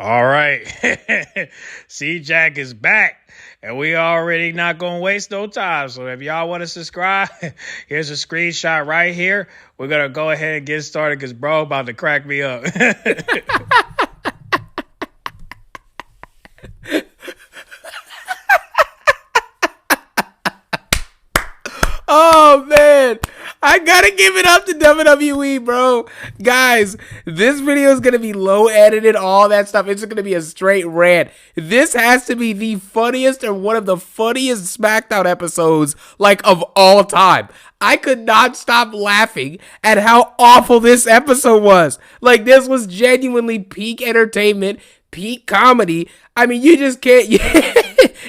All right. C Jack is back. And we already not gonna waste no time. So if y'all want to subscribe, here's a screenshot right here. We're gonna go ahead and get started because bro about to crack me up. Oh man, I gotta give it up to WWE, bro. Guys, this video is gonna be low edited, all that stuff. It's gonna be a straight rant. This has to be the funniest or one of the funniest SmackDown episodes, like, of all time. I could not stop laughing at how awful this episode was. Like, this was genuinely peak entertainment, peak comedy. I mean, you just can't,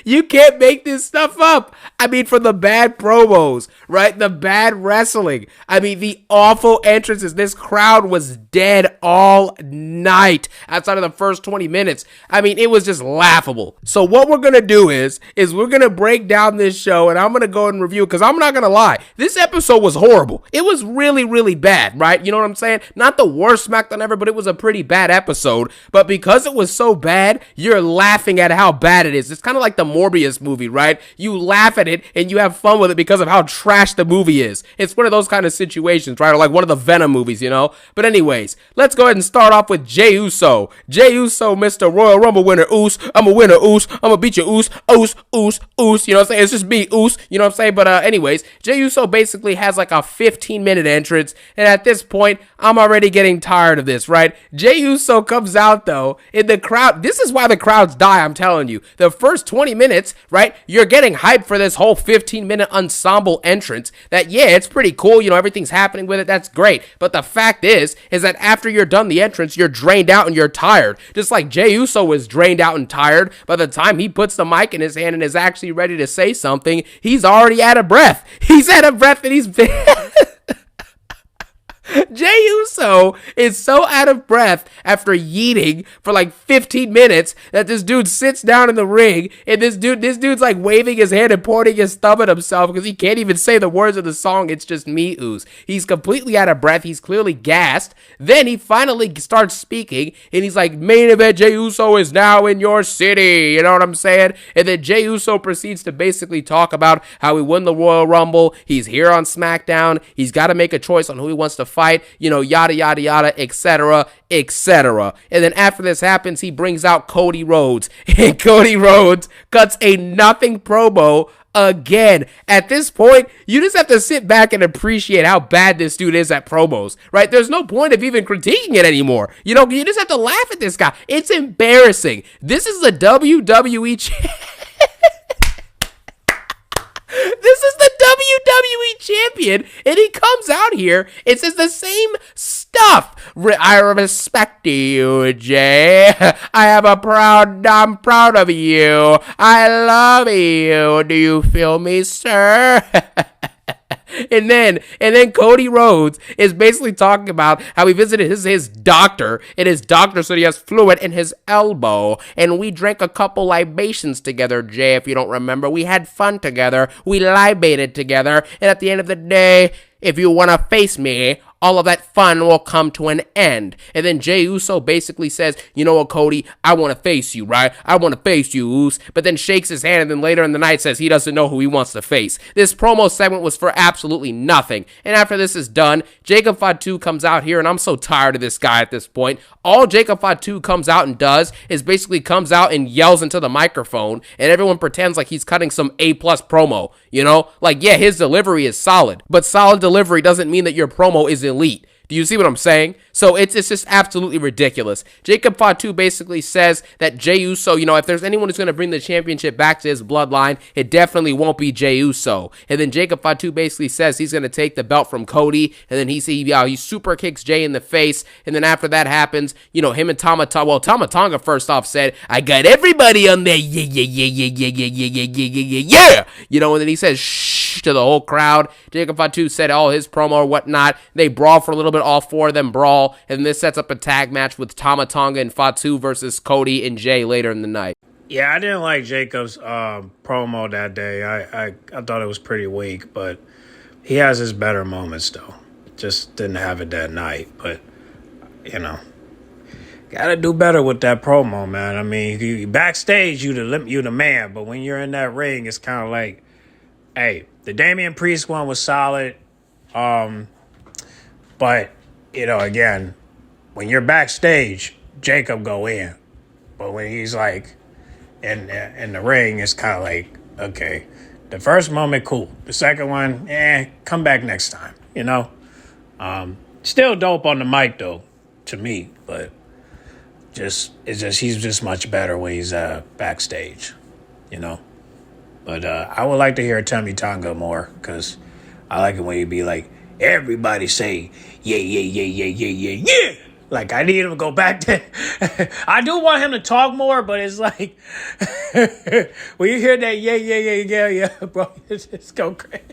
you can't make this stuff up. I mean, from the bad promos, right? The bad wrestling. I mean, the awful entrances. This crowd was dead all night outside of the first 20 minutes. I mean, it was just laughable. So what we're going to do is we're going to break down this show, and I'm going to go and review it, because I'm not going to lie. This episode was horrible. It was really, really bad, right? You know what I'm saying? Not the worst SmackDown ever, but it was a pretty bad episode. But because it was so bad, you're laughing at how bad it is. It's kind of like the Morbius movie, right? You laugh at it and you have fun with it because of how trash the movie is. It's one of those kind of situations, right? Or like one of the Venom movies, you know? But anyways, let's go ahead and start off with Jey Uso. Jey Uso, Mr. Royal Rumble winner, Oos. I'm a winner, Oos. I'm gonna beat you, Oos. Oos, Oos, Oos. You know what I'm saying? It's just me, Oos. You know what I'm saying? But anyways, Jey Uso basically has like a 15-minute entrance. And at this point, I'm already getting tired of this, right? Jey Uso comes out, though, in the crowd. This is why the crowds die, I'm telling you. The first 20 minutes, right, you're getting hyped for this whole 15-minute ensemble entrance that, yeah, it's pretty cool, you know, everything's happening with it, that's great, but the fact is that after you're done the entrance, you're drained out and you're tired, just like Jey Uso was drained out and tired. By the time he puts the mic in his hand and is actually ready to say something, he's already out of breath. He's out of breath and he's Jey Uso is so out of breath after yeeting for like 15 minutes that this dude sits down in the ring, and this dude's like waving his hand and pointing his thumb at himself because he can't even say the words of the song. It's just me, Oos. He's completely out of breath. He's clearly gassed. Then he finally starts speaking, and he's like, main event Jey Uso is now in your city. You know what I'm saying? And then Jey Uso proceeds to basically talk about how he won the Royal Rumble. He's here on SmackDown. He's got to make a choice on who he wants to fight, you know, yada, yada, yada, etc., etc. And then after this happens, he brings out Cody Rhodes, and Cody Rhodes cuts a nothing promo again. At this point, you just have to sit back and appreciate how bad this dude is at promos, right? There's no point of even critiquing it anymore. You know, you just have to laugh at this guy. It's embarrassing. This is the WWE This is the WWE champion, and he comes out here and says the same stuff. I respect you, Jey. I'm proud of you. I love you. Do you feel me, sir? And then Cody Rhodes is basically talking about how he visited his doctor, and his doctor said he has fluid in his elbow, and we drank a couple libations together, Jey, if you don't remember. We had fun together, we libated together, and at the end of the day, if you want to face me, all of that fun will come to an end. And then Jey Uso basically says, you know what, Cody, I want to face you, right? I want to face you, Oos. But then shakes his hand, and then later in the night says he doesn't know who he wants to face. This promo segment was for absolutely nothing. And after this is done, Jacob Fatu comes out here, and I'm so tired of this guy at this point. All Jacob Fatu comes out and does is basically comes out and yells into the microphone, and everyone pretends like he's cutting some A-plus promo, you know? Like, yeah, his delivery is solid, but solid delivery doesn't mean that your promo is elite. Do you see what I'm saying? So it's just absolutely ridiculous. Jacob Fatu basically says that Jey Uso, you know, if there's anyone who's going to bring the championship back to his bloodline, it definitely won't be Jey Uso. And then Jacob Fatu basically says he's going to take the belt from Cody, and then he super kicks Jey in the face, and then after that happens, you know, him and Tama Tonga first off said, I got everybody on there, yeah, yeah, yeah, yeah, yeah, yeah, yeah, yeah, yeah, yeah, yeah, you know, and then he says, shh, to the whole crowd. Jacob Fatu said all his promo or whatnot. They brawl for a little bit, all four of them brawl, and this sets up a tag match with Tama Tonga and Fatu versus Cody and Jey later in the night. Yeah, I didn't like Jacob's promo that day. I thought it was pretty weak, but he has his better moments, though. Just didn't have it that night, but, you know. Gotta do better with that promo, man. I mean, backstage, you the man, but when you're in that ring, it's kind of like, hey, the Damian Priest one was solid, but again, when you're backstage, Jacob go in, but when he's like in the ring, it's kind of like, okay, the first moment, cool. The second one, come back next time. Still dope on the mic though, to me, but. He's just much better when he's backstage, But I would like to hear Tommy Tonga more because I like it when he be like, everybody say, yeah, yeah, yeah, yeah, yeah, yeah, yeah. Like, I need him to go back to... I do want him to talk more, but it's like... when you hear that, yeah, yeah, yeah, yeah, yeah, bro, it's go crazy.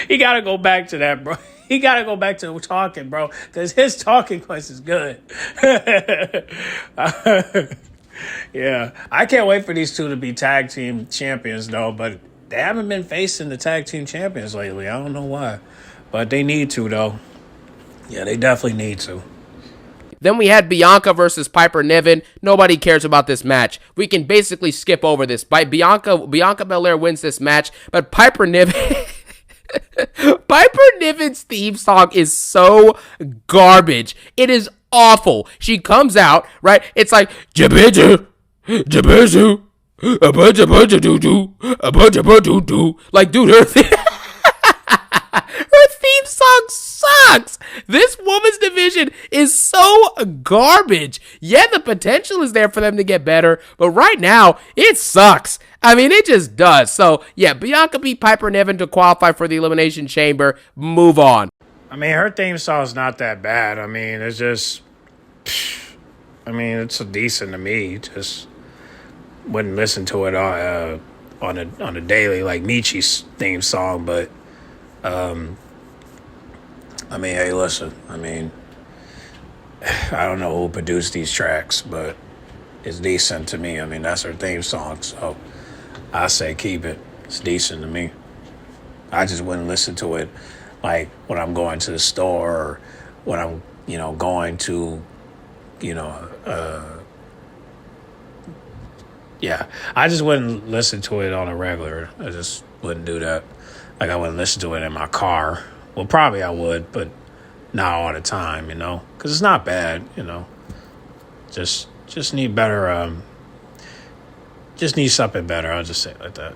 He got to go back to that, bro. He got to go back to talking, bro, because his talking voice is good. Yeah. I can't wait for these two to be tag team champions, though, but they haven't been facing the tag team champions lately. I don't know why, but they need to, though. Yeah, they definitely need to. Then we had Bianca versus Piper Niven. Nobody cares about this match. We can basically skip over this. Bianca Belair wins this match, but Piper Niven... Piper Niven's theme song is so garbage. It is awful. She comes out, right? It's like Jabeja, Jabeja, a bunch of doo doo, a bunch of doo doo. Like, dude, her theme song sucks. This woman's division is so garbage. Yeah, the potential is there for them to get better, but right now it sucks. I mean, it just does. So, yeah, Bianca beat Piper Niven to qualify for the Elimination Chamber. Move on. I mean, her theme song's not that bad. I mean, it's just... it's decent to me. Just wouldn't listen to it on a daily, like Michi's theme song. But, hey, listen. I don't know who produced these tracks, but it's decent to me. That's her theme song, so... I say keep it. It's decent to me. I just wouldn't listen to it like when I'm going to the store or when I'm, going to, yeah. I just wouldn't listen to it on a regular. I just wouldn't do that. Like I wouldn't listen to it in my car. Well, probably I would, but not all the time, because it's not bad, Just need better, just need something better. I'll just say it like that.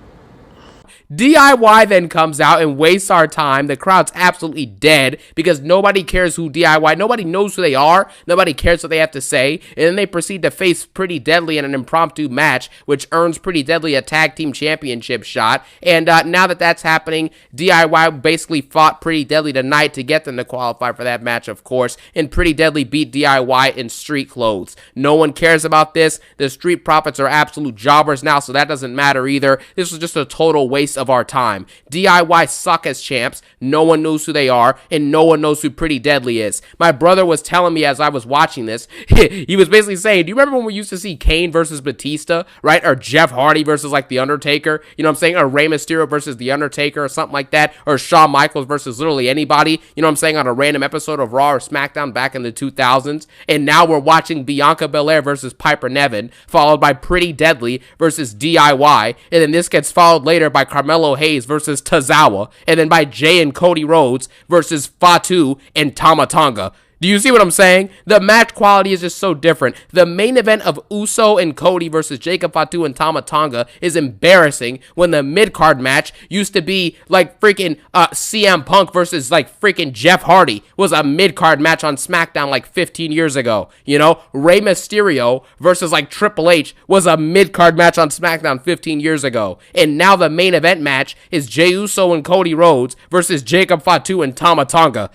DIY then comes out and wastes our time. The crowd's absolutely dead because nobody cares who DIY. Nobody knows who they are. Nobody cares what they have to say. And then they proceed to face Pretty Deadly in an impromptu match, which earns Pretty Deadly a tag team championship shot. And now that that's happening, DIY basically fought Pretty Deadly tonight to get them to qualify for that match, of course. And Pretty Deadly beat DIY in street clothes. No one cares about this. The Street Profits are absolute jobbers now, so that doesn't matter either. This was just a total waste of our time. DIY suck as champs. No one knows who they are, and no one knows who Pretty Deadly is. My brother was telling me as I was watching this, he was basically saying, do you remember when we used to see Kane versus Batista, right? Or Jeff Hardy versus like The Undertaker, you know what I'm saying? Or Rey Mysterio versus The Undertaker or something like that, or Shawn Michaels versus literally anybody, you know what I'm saying, on a random episode of Raw or SmackDown back in the 2000s. And now we're watching Bianca Belair versus Piper Niven, followed by Pretty Deadly versus DIY, and then this gets followed later by Carmelo Hayes versus Tozawa, and then by Jay and Cody Rhodes versus Fatu and Tama Tonga. Do you see what I'm saying? The match quality is just so different. The main event of Uso and Cody versus Jacob Fatu and Tama Tonga is embarrassing when the mid-card match used to be like freaking CM Punk versus like freaking Jeff Hardy was a mid-card match on SmackDown like 15 years ago. Rey Mysterio versus like Triple H was a mid-card match on SmackDown 15 years ago. And now the main event match is Jey Uso and Cody Rhodes versus Jacob Fatu and Tama Tonga.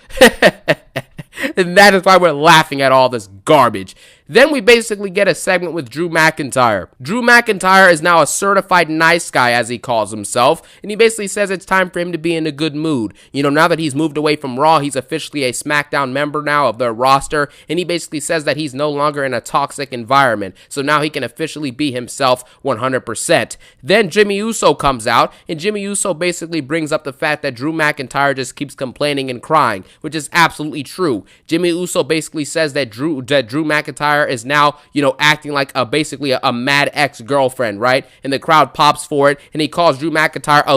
And that is why we're laughing at all this garbage. Then we basically get a segment with Drew McIntyre. Drew McIntyre is now a certified nice guy, as he calls himself, and he basically says it's time for him to be in a good mood. Now that he's moved away from Raw, he's officially a Smackdown member now of their roster, and he basically says that he's no longer in a toxic environment, so now he can officially be himself 100%. Then Jimmy Uso comes out, and Jimmy Uso basically brings up the fact that Drew McIntyre just keeps complaining and crying, which is absolutely true. Jimmy Uso basically says that Drew McIntyre is now, acting like basically a mad ex-girlfriend, right? And the crowd pops for it, and he calls Drew McIntyre a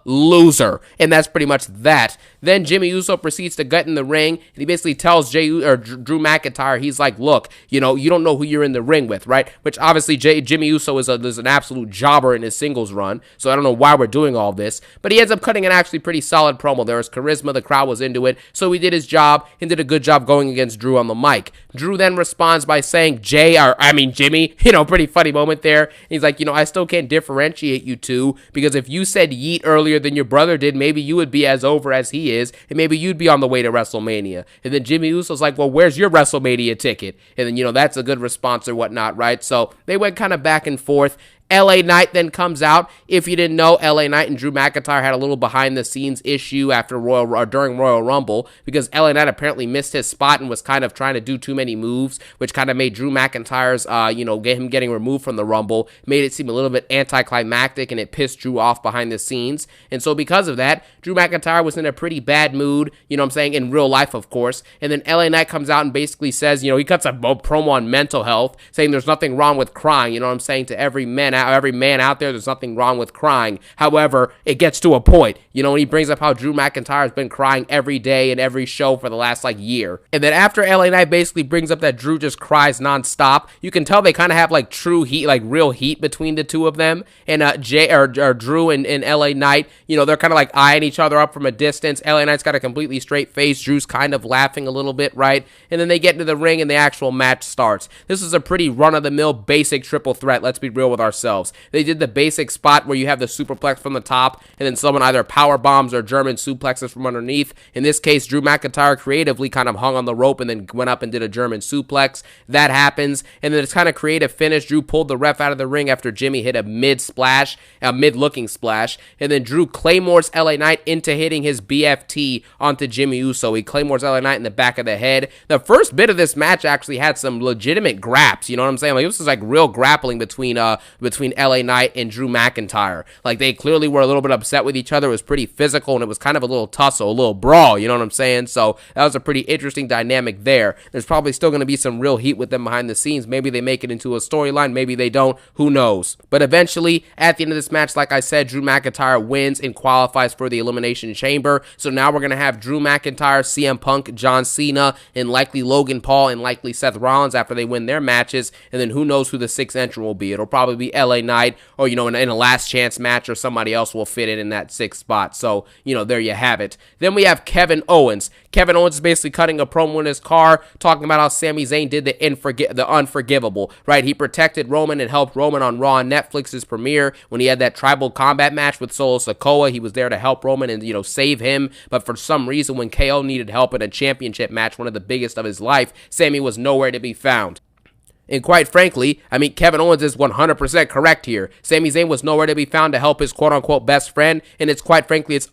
loser, and that's pretty much that. Then Jimmy Uso proceeds to get in the ring, and he basically tells Drew McIntyre, he's like, look, you don't know who you're in the ring with, right? Which obviously Jimmy Uso is an absolute jobber in his singles run, so I don't know why we're doing all this, but he ends up cutting an actually pretty solid promo. There was charisma, the crowd was into it, so he did his job and did a good job going against Drew on the mic. Drew then responds by saying, Jimmy, pretty funny moment there. And he's like, I still can't differentiate you two, because if you said yeet earlier than your brother did, maybe you would be as over as he is, and maybe you'd be on the way to WrestleMania. And then Jimmy Uso's like, well, where's your WrestleMania ticket? And then, that's a good response or whatnot, right? So they went kind of back and forth. LA Knight then comes out. If you didn't know, LA Knight and Drew McIntyre had a little behind-the-scenes issue during Royal Rumble, because LA Knight apparently missed his spot and was kind of trying to do too many moves, which kind of made Drew McIntyre's, get him getting removed from the Rumble, made it seem a little bit anticlimactic, and it pissed Drew off behind the scenes. And so because of that, Drew McIntyre was in a pretty bad mood, in real life, of course. And then LA Knight comes out and basically says, he cuts a promo on mental health, saying there's nothing wrong with crying, to every man out there, there's nothing wrong with crying. However, it gets to a point, and he brings up how Drew McIntyre has been crying every day in every show for the last year. And then after LA Knight basically brings up that Drew just cries nonstop, you can tell they kind of have true heat, real heat between the two of them. And Drew and LA Knight, they're kind of eyeing each other up from a distance. LA Knight's got a completely straight face. Drew's kind of laughing a little bit, right? And then they get into the ring and the actual match starts. This is a pretty run-of-the-mill basic triple threat. Let's be real with ourselves. They did the basic spot where you have the superplex from the top, and then someone either power bombs or German suplexes from underneath. In this case, Drew McIntyre creatively kind of hung on the rope and then went up and did a German suplex. That happens, and then it's kind of creative finish. Drew pulled the ref out of the ring after Jimmy hit a mid-looking splash, and then Drew claymores LA Knight into hitting his BFT onto Jimmy Uso. He claymores LA Knight in the back of the head. The first bit of this match actually had some legitimate graps, you know what I'm saying? This was real grappling between LA Knight and Drew McIntyre. They clearly were a little bit upset with each other. It was pretty physical, and it was kind of a little tussle, a little brawl, you know what I'm saying? So that was a pretty interesting dynamic there. There's probably still going to be some real heat with them behind the scenes. Maybe they make it into a storyline, maybe they don't, who knows? But eventually, at the end of this match, like I said, Drew McIntyre wins and qualifies for the Elimination Chamber. So now we're going to have Drew McIntyre, CM Punk, John Cena, and likely Logan Paul and likely Seth Rollins after they win their matches, and then who knows who the sixth entrant will be. It'll probably be LA Knight, or, in a last chance match, or somebody else will fit in that sixth spot. So, there you have it. Then we have Kevin Owens. Kevin Owens is basically cutting a promo in his car, talking about how Sami Zayn did the unforgivable, right? He protected Roman and helped Roman on Raw and Netflix's premiere when he had that tribal combat match with Solo Sikoa. He was there to help Roman and, save him, but for some reason, when KO needed help in a championship match, one of the biggest of his life, Sami was nowhere to be found. And quite frankly, Kevin Owens is 100% correct here. Sami Zayn was nowhere to be found to help his quote-unquote best friend, and it's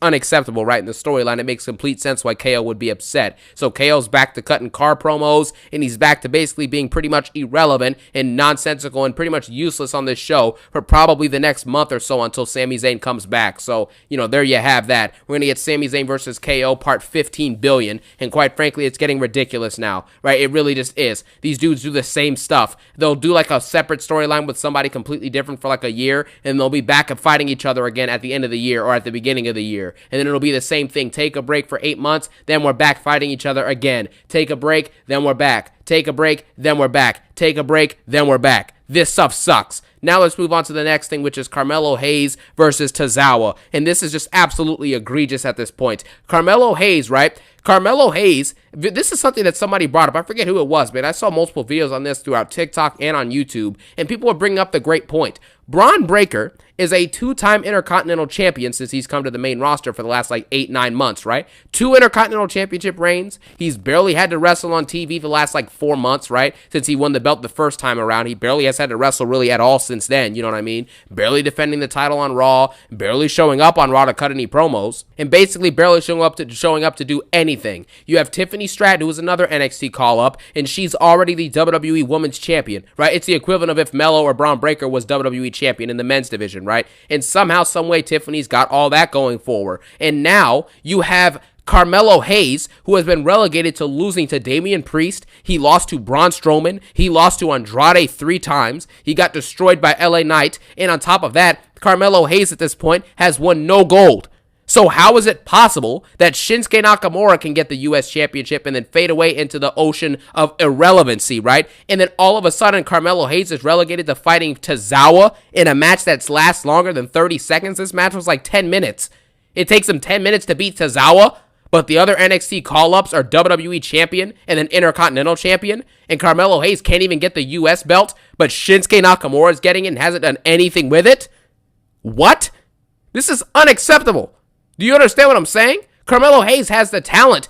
unacceptable, right? In the storyline, it makes complete sense why KO would be upset. So KO's back to cutting car promos, and he's back to basically being pretty much irrelevant and nonsensical and pretty much useless on this show for probably the next month or so until Sami Zayn comes back. So, there you have that. We're going to get Sami Zayn versus KO part 15 billion, and quite frankly, it's getting ridiculous now, right? It really just is. These dudes do the same stuff. They'll do a separate storyline with somebody completely different for a year, and they'll be back and fighting each other again at the end of the year or at the beginning of the year. And then it'll be the same thing. Take a break for 8 months, then we're back fighting each other again. Take a break, then we're back. Take a break, then we're back. Take a break, then we're back. This stuff sucks. Now let's move on to the next thing, which is Carmelo Hayes versus Tozawa. And this is just absolutely egregious at this point. Carmelo Hayes, right? Carmelo Hayes, this is something that somebody brought up. I forget who it was, man. I saw multiple videos on this throughout TikTok and on YouTube, and people were bringing up the great point. Braun Breaker is a 2-time Intercontinental Champion since he's come to the main roster for the last 8-9 months, right? 2 Intercontinental Championship reigns. He's barely had to wrestle on TV for the last 4 months, right? Since he won the belt the first time around. He barely has had to wrestle really at all since then, you know what I mean? Barely defending the title on Raw, barely showing up on Raw to cut any promos, and basically barely showing up to do anything. You have Tiffany Stratton, who is another NXT call-up, and she's already the WWE Women's Champion, right? It's the equivalent of if Melo or Braun Breaker was WWE Champion in the men's division, right? And somehow, someway, Tiffany's got all that going for her. And now you have Carmelo Hayes, who has been relegated to losing to Damian Priest. He lost to Braun Strowman. He lost to Andrade 3 times. He got destroyed by LA Knight. And on top of that, Carmelo Hayes at this point has won no gold. So how is it possible that Shinsuke Nakamura can get the U.S. Championship and then fade away into the ocean of irrelevancy, right? And then all of a sudden, Carmelo Hayes is relegated to fighting Tozawa in a match that lasts longer than 30 seconds. This match was 10 minutes. It takes him 10 minutes to beat Tozawa, but the other NXT call-ups are WWE Champion and then Intercontinental Champion, and Carmelo Hayes can't even get the U.S. belt, but Shinsuke Nakamura is getting it and hasn't done anything with it? What? This is unacceptable. Do you understand what I'm saying? Carmelo Hayes has the talent.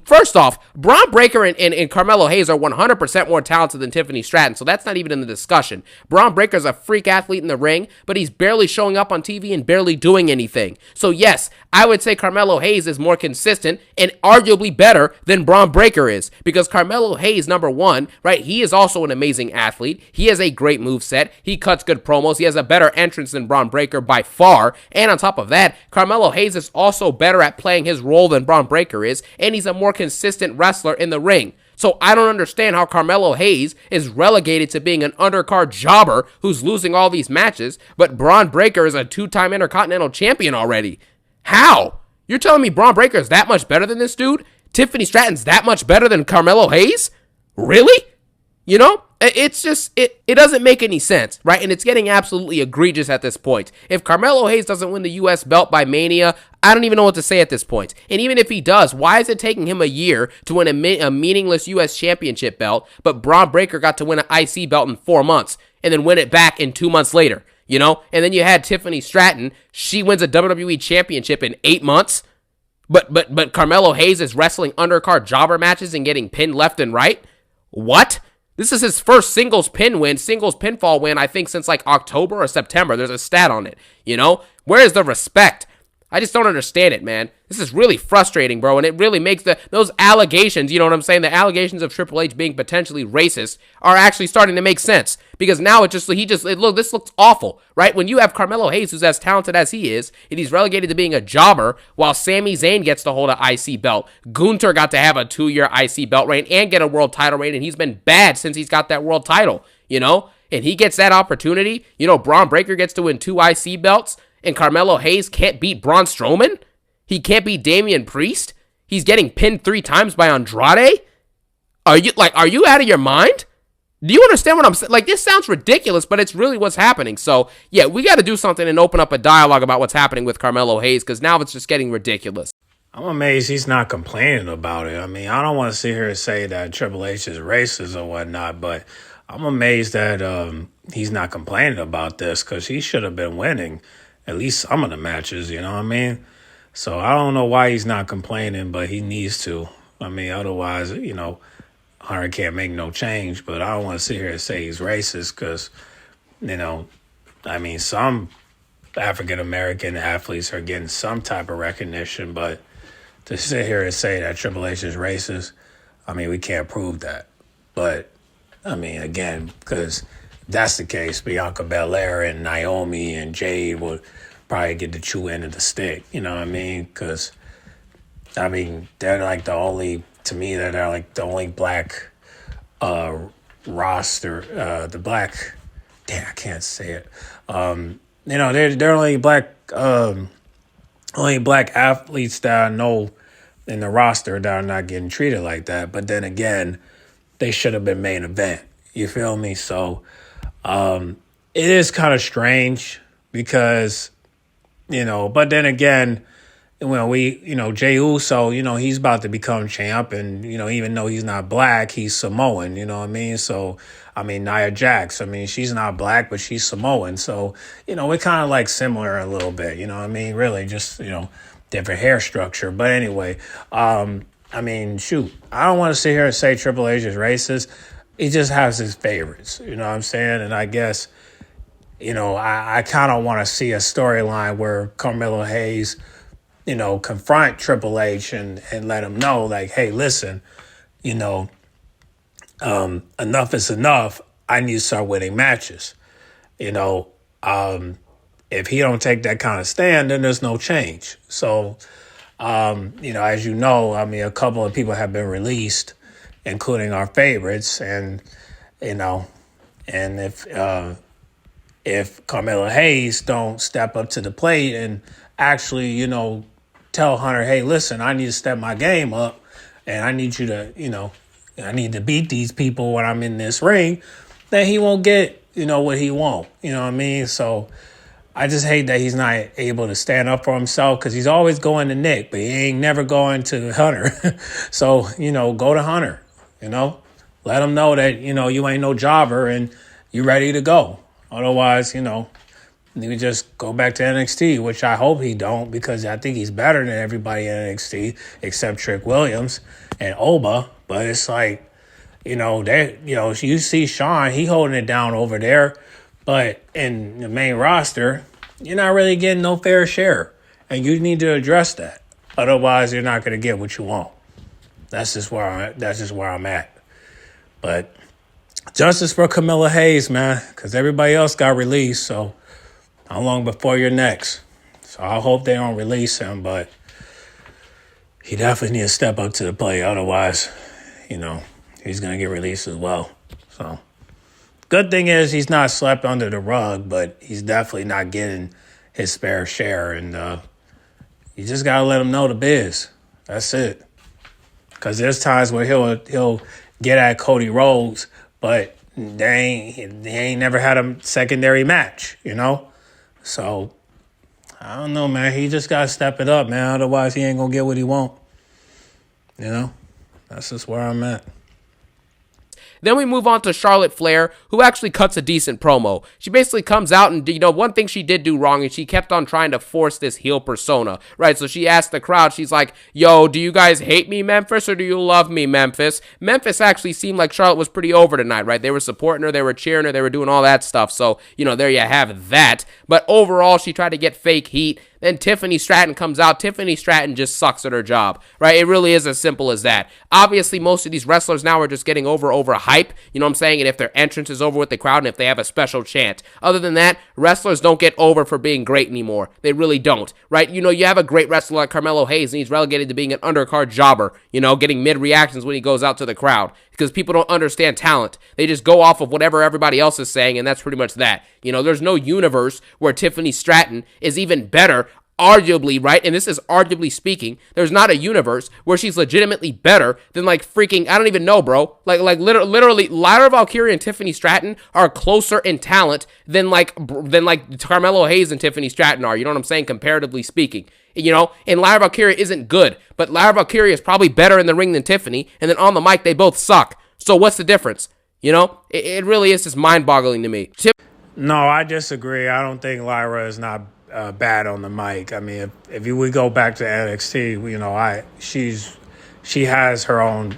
First off, Braun Breaker and Carmelo Hayes are 100% more talented than Tiffany Stratton, so that's not even in the discussion. Braun Breaker's a freak athlete in the ring, but he's barely showing up on TV and barely doing anything. So yes, I would say Carmelo Hayes is more consistent and arguably better than Braun Breaker is, because Carmelo Hayes, number one, right, he is also an amazing athlete. He has a great moveset. He cuts good promos. He has a better entrance than Braun Breaker by far, and on top of that, Carmelo Hayes is also better at playing his role than Braun Breaker is, and he's a more consistent wrestler in the ring. So I don't understand how Carmelo Hayes is relegated to being an undercard jobber who's losing all these matches, but Braun Breaker is a 2-time Intercontinental Champion already. How? You're telling me Braun Breaker is that much better than this dude? Tiffany Stratton's that much better than Carmelo Hayes? Really? You know? It's just, it doesn't make any sense, right? And it's getting absolutely egregious at this point. If Carmelo Hayes doesn't win the U.S. belt by Mania, I don't even know what to say at this point. And even if he does, why is it taking him a year to win a meaningless U.S. championship belt, but Braun Breaker got to win an IC belt in 4 months and then win it back in 2 months later, you know? And then you had Tiffany Stratton. She wins a WWE championship in 8 months, but Carmelo Hayes is wrestling undercard jobber matches and getting pinned left and right? What? This is his first singles pinfall win, I think, since October or September. There's a stat on it, you know? Where is the respect? I just don't understand it, man. This is really frustrating, bro, and it really makes those allegations, you know what I'm saying? The allegations of Triple H being potentially racist are actually starting to make sense, because now this looks awful, right? When you have Carmelo Hayes, who's as talented as he is, and he's relegated to being a jobber, while Sami Zayn gets to hold an IC belt. Gunther got to have a 2-year IC belt reign and get a world title reign, and he's been bad since he's got that world title, you know? And he gets that opportunity. You know, Braun Breaker gets to win 2 IC belts, and Carmelo Hayes can't beat Braun Strowman? He can't beat Damian Priest? He's getting pinned 3 times by Andrade? Are you out of your mind? Do you understand what I'm saying? This sounds ridiculous, but it's really what's happening. So, yeah, we got to do something and open up a dialogue about what's happening with Carmelo Hayes, because now it's just getting ridiculous. I'm amazed he's not complaining about it. I mean, I don't want to sit here and say that Triple H is racist or whatnot, but I'm amazed that he's not complaining about this, because he should have been winning at least some of the matches, you know what I mean? So I don't know why he's not complaining, but he needs to. I mean, otherwise, you know, Hunter can't make no change. But I don't want to sit here and say he's racist, because, you know, I mean, some African-American athletes are getting some type of recognition, but to sit here and say that Triple H is racist, I mean, we can't prove that. But, I mean, again, because that's the case, Bianca Belair and Naomi and Jade would probably get the true end of the stick, you know what I mean? Because, I mean, they're the only black roster, the black, damn, I can't say it. You know, they're only black athletes that I know in the roster that are not getting treated like that. But then again, they should have been main event. You feel me? So, it is kind of strange because, you know, but then again, when Jey Uso, you know, he's about to become champ, and, you know, even though he's not black, he's Samoan, you know what I mean? So Nia Jax. I mean, she's not black, but she's Samoan. So, we're kind of like similar a little bit, really just, different hair structure. But anyway, shoot, I don't want to sit here and say Triple H is racist. He just has his favorites, you know what I'm saying? And I guess, I kind of want to see a storyline where Carmelo Hayes, confront Triple H and let him know, like, hey, listen, enough is enough. I need to start winning matches. If he don't take that kind of stand, then there's no change. So, as you know, a couple of people have been released, including our favorites, and if Carmelo Hayes don't step up to the plate and actually, tell Hunter, hey, listen, I need to step my game up, and I need you to, I need to beat these people when I'm in this ring, then he won't get, what he wants. You know what I mean? So I just hate that he's not able to stand up for himself, because he's always going to Nick, but he ain't never going to Hunter. So, go to Hunter, let him know that, you ain't no jobber and you ready to go. Otherwise, you can just go back to NXT, which I hope he don't, because I think he's better than everybody in NXT except Trick Williams and Oba. But it's like, you see Sean, he holding it down over there. But in the main roster, you're not really getting no fair share. And you need to address that. Otherwise, you're not going to get what you want. That's just where I'm at. But justice for Carmelo Hayes, man, because everybody else got released. So how long before you're next? So I hope they don't release him, but he definitely needs to step up to the plate. Otherwise, he's going to get released as well. So good thing is he's not swept under the rug, but he's definitely not getting his fair share. And you just got to let him know the biz. That's it. Because there's times where he'll get at Cody Rhodes, but they ain't never had a secondary match, So, I don't know, man. He just got to step it up, man. Otherwise, he ain't going to get what he want. That's just where I'm at. Then we move on to Charlotte Flair, who actually cuts a decent promo. She basically comes out and, one thing she did do wrong is she kept on trying to force this heel persona, right? So she asked the crowd, she's like, yo, do you guys hate me, Memphis, or do you love me, Memphis? Memphis actually seemed like Charlotte was pretty over tonight, right? They were supporting her, they were cheering her, they were doing all that stuff. So, there you have that. But overall, she tried to get fake heat. Then Tiffany Stratton comes out. Tiffany Stratton just sucks at her job, right? It really is as simple as that. Obviously, most of these wrestlers now are just getting over hype, you know what I'm saying? And if their entrance is over with the crowd and if they have a special chant. Other than that, wrestlers don't get over for being great anymore. They really don't, right? You have a great wrestler like Carmelo Hayes, and he's relegated to being an undercard jobber, getting mid-reactions when he goes out to the crowd. Because people don't understand talent. They just go off of whatever everybody else is saying, and that's pretty much that. There's no universe where Tiffany Stratton is even better, arguably, right? And this is arguably speaking. There's not a universe where she's legitimately better than freaking, I don't even know, bro. Literally, Lyra Valkyria and Tiffany Stratton are closer in talent than Carmelo Hayes and Tiffany Stratton are. You know what I'm saying? Comparatively speaking. And Lyra Valkyria isn't good, but Lyra Valkyria is probably better in the ring than Tiffany, and then on the mic, they both suck. So what's the difference? It really is just mind-boggling to me. No, I disagree. I don't think Lyra is not bad on the mic. If you would go back to NXT, she has her own,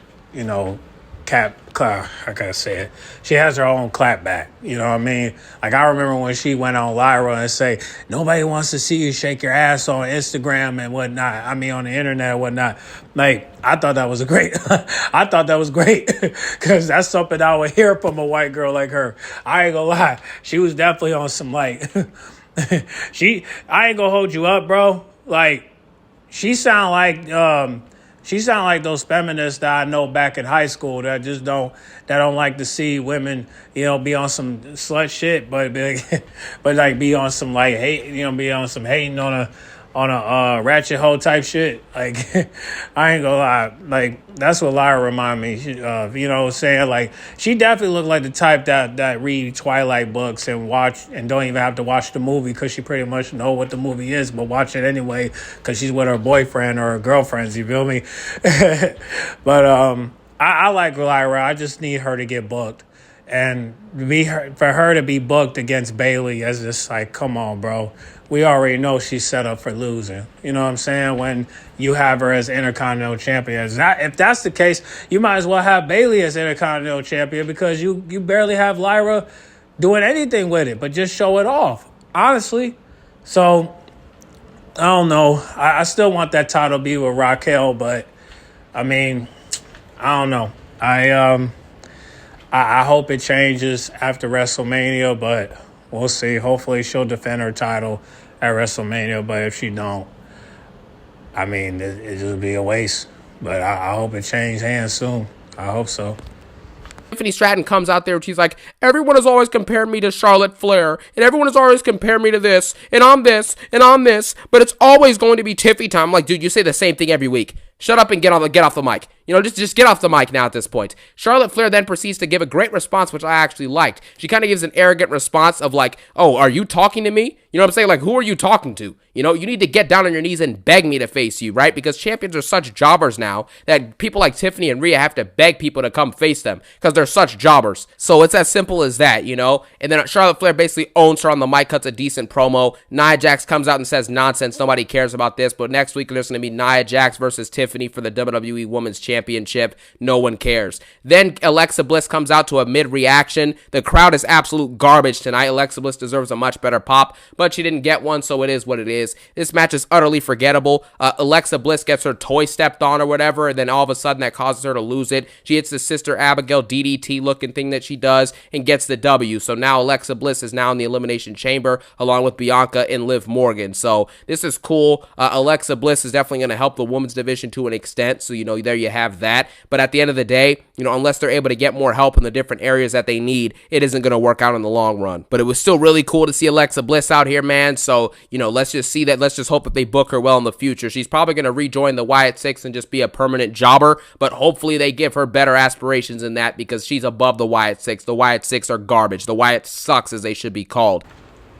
I gotta say it. She has her own clapback. You know what I mean? I remember when she went on Lyra and say, nobody wants to see you shake your ass on Instagram and whatnot. On the internet and whatnot. I thought that was great. I thought that was great because that's something I would hear from a white girl like her. I ain't gonna lie. She was definitely on some I ain't gonna hold you up, bro. She sound like those feminists that I know back in high school that just don't like to see women, be on some slut shit, but be on some hate, be on some hating on a ratchet hoe type shit. I ain't gonna lie. That's what Lyra remind me of, you know what I'm saying? She definitely looked like the type that read Twilight books and watch and don't even have to watch the movie because she pretty much know what the movie is, but watch it anyway because she's with her boyfriend or her girlfriends, you feel me? But I like Lyra. I just need her to get booked. And for her to be booked against Bailey is just like, come on, bro. We already know she's set up for losing. You know what I'm saying? When you have her as Intercontinental Champion. If that's the case, you might as well have Bailey as Intercontinental Champion because you barely have Lyra doing anything with it, but just show it off, honestly. So, I don't know. I still want that title to be with Raquel, but, I mean, I don't know. I hope it changes after WrestleMania, but we'll see. Hopefully she'll defend her title at WrestleMania, but if she don't, I mean, it just be a waste. But I hope it changes hands soon. I hope so. Tiffany Stratton comes out there and she's like, everyone has always compared me to Charlotte Flair, and everyone has always compared me to this, and I'm this, and I'm this, but it's always going to be Tiffy time. I'm like, dude, you say the same thing every week. Shut up and get off the mic. You know, just get off the mic now at this point. Charlotte Flair then proceeds to give a great response, which I actually liked. She kind of gives an arrogant response of like, oh, are you talking to me? You know what I'm saying? Like, who are you talking to? You know, you need to get down on your knees and beg me to face you, right? Because champions are such jobbers now that people like Tiffany and Rhea have to beg people to come face them because they're such jobbers. So it's as simple as that, you know? And then Charlotte Flair basically owns her on the mic, cuts a decent promo. Nia Jax comes out and says nonsense. Nobody cares about this. But next week, there's going to be Nia Jax versus Tiffany for the WWE Women's Championship. No one cares. Then Alexa Bliss comes out to a mid-reaction. The crowd is absolute garbage tonight. Alexa Bliss deserves a much better pop, but she didn't get one, so it is what it is. This match is utterly forgettable. Alexa Bliss gets her toy stepped on or whatever, and then all of a sudden that causes her to lose it. She hits the Sister Abigail DDT-looking thing that she does and gets the W. So now Alexa Bliss is now in the Elimination Chamber along with Bianca and Liv Morgan. So this is cool. Alexa Bliss is definitely going to help the women's division to an extent. So, you know, there you have that. But at the end of the day, you know, unless they're able to get more help in the different areas that they need, it isn't going to work out in the long run. But it was still really cool to see Alexa Bliss out here, man. So, you know, let's just see that. Let's just hope that they book her well in the future. She's probably going to rejoin the Wyatt Six and just be a permanent jobber, but hopefully they give her better aspirations than that because she's above the Wyatt Six. The Wyatt Six are garbage. The Wyatt Sucks, as they should be called.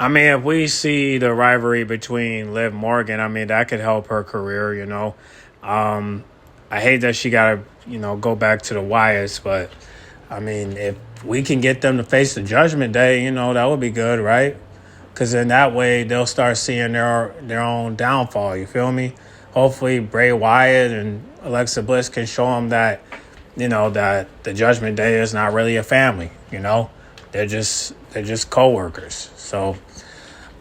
I mean, if we see the rivalry between Liv Morgan, I mean, that could help her career, you know. I hate that she got to, you know, go back to the Wyatts, but, I mean, if we can get them to face the Judgment Day, you know, that would be good, right? Because in that way, they'll start seeing their own downfall, you feel me? Hopefully, Bray Wyatt and Alexa Bliss can show them that, you know, that the Judgment Day is not really a family, you know? They're just co-workers. So,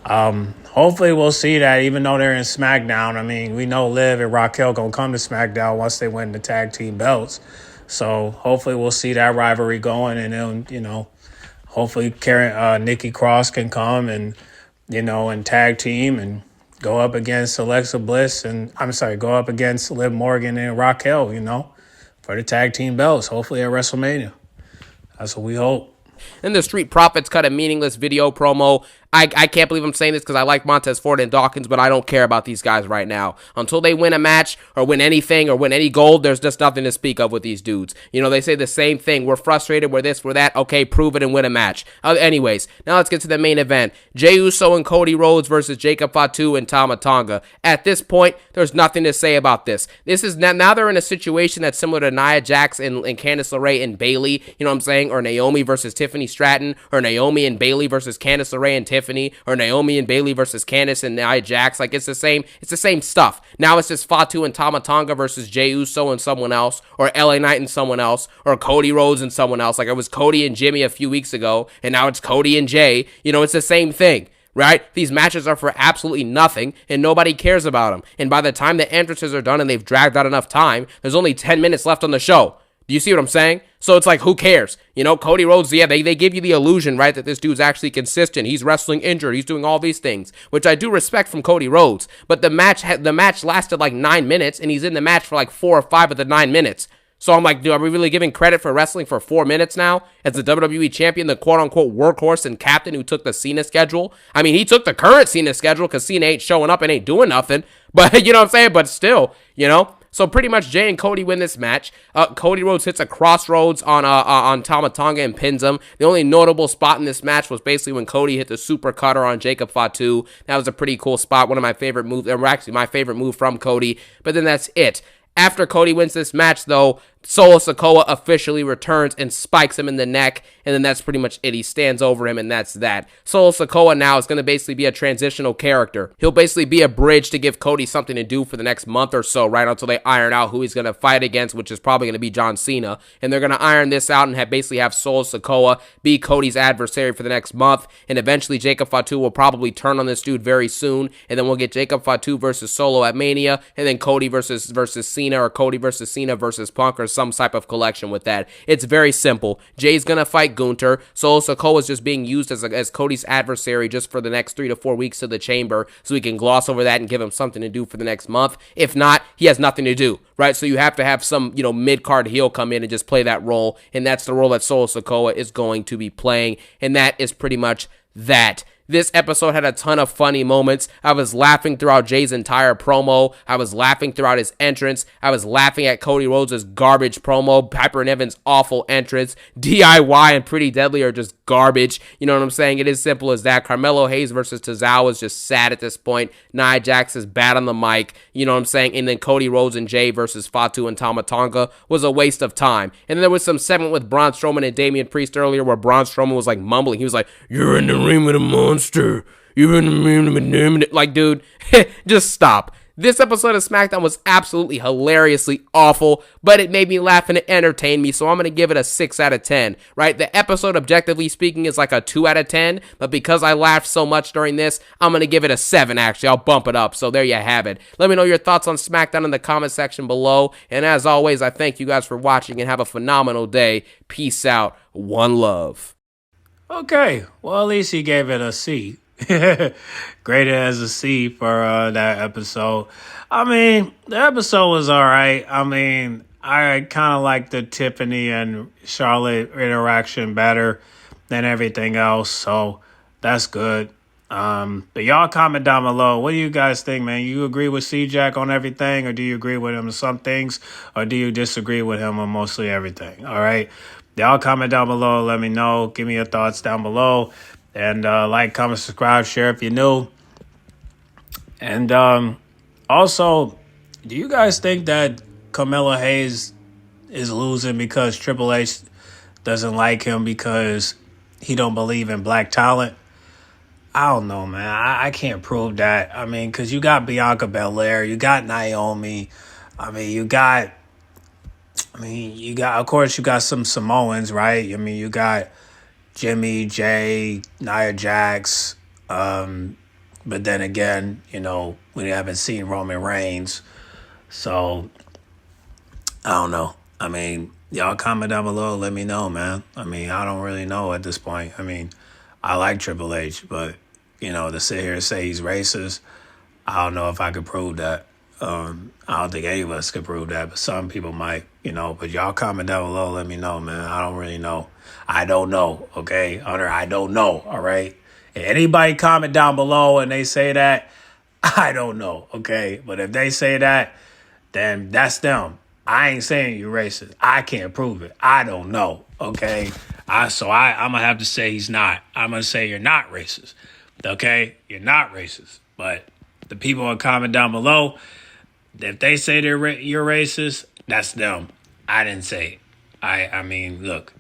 hopefully we'll see that even though they're in SmackDown. I mean, we know Liv and Raquel going to come to SmackDown once they win the tag team belts. So hopefully we'll see that rivalry going, and then, you know, hopefully Nikki Cross can come and, you know, and tag team and go up against Alexa Bliss go up against Liv Morgan and Raquel, you know, for the tag team belts, hopefully at WrestleMania. That's what we hope. Then the Street Profits cut a meaningless video promo. I can't believe I'm saying this because I like Montez Ford and Dawkins, but I don't care about these guys right now. Until they win a match or win anything or win any gold, there's just nothing to speak of with these dudes. You know, they say the same thing. We're frustrated. We're this, we're that. Okay, prove it and win a match. Anyways, now let's get to the main event. Jey Uso and Cody Rhodes versus Jacob Fatu and Tama Tonga. At this point, there's nothing to say about this. This is now they're in a situation that's similar to Nia Jax and Candice LeRae and Bayley, you know what I'm saying? Or Naomi versus Tiffany Stratton, or Naomi and Bayley versus Candice LeRae and Tiffany, or Naomi and Bayley versus Candice and Nia Jax. Like, it's the same stuff. Now it's just Fatu and Tama Tonga versus Jey Uso and someone else, or LA Knight and someone else, or Cody Rhodes and someone else. Like, it was Cody and Jimmy a few weeks ago, and now it's Cody and Jay. You know, it's the same thing, right? These matches are for absolutely nothing, and nobody cares about them. And by the time the entrances are done and they've dragged out enough time, there's only 10 minutes left on the show. Do you see what I'm saying? So it's like, who cares? You know, Cody Rhodes, yeah, they give you the illusion, right, that this dude's actually consistent. He's wrestling injured. He's doing all these things, which I do respect from Cody Rhodes. But the match lasted like 9 minutes, and he's in the match for like 4 or 5 of the 9 minutes. So I'm like, dude, are we really giving credit for wrestling for 4 minutes now as the WWE champion, the quote-unquote workhorse and captain who took the Cena schedule? I mean, he took the current Cena schedule because Cena ain't showing up and ain't doing nothing. But, you know what I'm saying? But still, you know? So pretty much Jay and Cody win this match. Cody Rhodes hits a crossroads on Tama Tonga and pins him. The only notable spot in this match was basically when Cody hit the super cutter on Jacob Fatu. That was a pretty cool spot. One of my favorite moves, or actually my favorite move from Cody. But then that's it. After Cody wins this match, though, Solo Sikoa officially returns and spikes him in the neck, and then that's pretty much it. He stands over him, and that's that. Solo Sikoa now is going to basically be a transitional character. He'll basically be a bridge to give Cody something to do for the next month or so, right, until they iron out who he's going to fight against, which is probably going to be John Cena. And they're going to iron this out and basically have Solo Sikoa be Cody's adversary for the next month, and eventually Jacob Fatu will probably turn on this dude very soon, and then we'll get Jacob Fatu versus Solo at Mania, and then Cody versus Cena, or Cody versus Cena versus Punk, or some type of collection with that. It's very simple. Jay's gonna fight Gunther. Solo Sikoa is just being used as Cody's adversary just for the next 3 to 4 weeks to the chamber, so we can gloss over that and give him something to do for the next month. If not, he has nothing to do, right? So you have to have some, mid-card heel come in and just play that role, and that's the role that Solo Sikoa is going to be playing, and that is pretty much that. This episode had a ton of funny moments. I was laughing throughout Jay's entire promo. I was laughing throughout his entrance. I was laughing at Cody Rhodes' garbage promo. Piper and Evans' awful entrance. DIY and Pretty Deadly are just garbage. You know what I'm saying? It is simple as that. Carmelo Hayes versus Tozawa is just sad at this point. Nia Jax is bad on the mic. You know what I'm saying? And then Cody Rhodes and Jay versus Fatu and Tama Tonga was a waste of time. And then there was some segment with Braun Strowman and Damian Priest earlier where Braun Strowman was like mumbling. He was like, "You're in the ring with a monster. You're in the ring." Like, dude, just stop. This episode of Smackdown was absolutely hilariously awful, but it made me laugh and it entertained me, so I'm going to give it a 6 out of 10, right? The episode, objectively speaking, is like a 2 out of 10, but because I laughed so much during this, I'm going to give it a 7, actually. I'll bump it up, so there you have it. Let me know your thoughts on Smackdown in the comment section below, and as always, I thank you guys for watching, and have a phenomenal day. Peace out. One love. Okay, well, at least he gave it a C. Graded as a C for that episode. I mean, the episode was all right. I mean, I kind of like the Tiffany and Charlotte interaction better than everything else, so that's good. But y'all comment down below. What do you guys think, man? You agree with C-Jack on everything, or do you agree with him on some things, or do you disagree with him on mostly everything? All right? Y'all comment down below. Let me know. Give me your thoughts down below. And like, comment, subscribe, share if you're new. And also, do you guys think that Carmelo Hayes is losing because Triple H doesn't like him because he don't believe in black talent? I don't know, man. I can't prove that. I mean, because you got Bianca Belair, you got Naomi. You got, of course, you got some Samoans, right? I mean, you got Jimmy, Jay, Nia Jax. But then again, we haven't seen Roman Reigns. So, I don't know. I mean, y'all comment down below. Let me know, man. I mean, I don't really know at this point. I mean, I like Triple H, but, to sit here and say he's racist, I don't know if I could prove that. I don't think any of us could prove that, but some people might, But y'all comment down below. Let me know, man. I don't really know. I don't know, okay? Hunter, I don't know, all right? If anybody comment down below and they say that, I don't know, okay? But if they say that, then that's them. I ain't saying you're racist. I can't prove it. I don't know, okay? I'm going to have to say he's not. I'm going to say you're not racist, okay? You're not racist. But the people who comment down below, if they say you're racist, that's them. I didn't say it. I mean, look,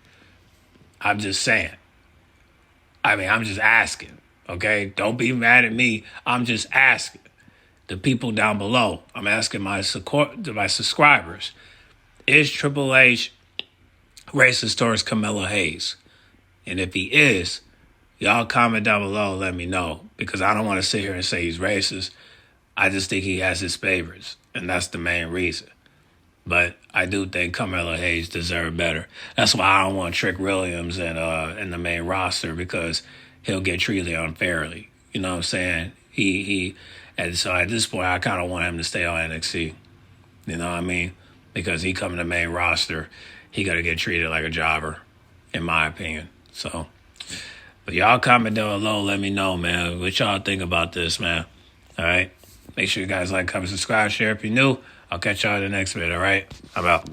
I'm just saying. I'm just asking, okay? Don't be mad at me. I'm just asking the people down below. I'm asking my subscribers. Is Triple H racist towards Carmelo Hayes? And if he is, y'all comment down below and let me know. Because I don't want to sit here and say he's racist. I just think he has his favorites. And that's the main reason. But I do think Carmelo Hayes deserves better. That's why I don't want Trick Williams in the main roster, because he'll get treated unfairly. You know what I'm saying? And so at this point, I kind of want him to stay on NXT. You know what I mean? Because he come to the main roster, he got to get treated like a jobber, in my opinion. So, but y'all comment down below. Let me know, man. What y'all think about this, man? All right? Make sure you guys like, comment, subscribe, share if you're new. I'll catch y'all in the next video, all right? I'm out.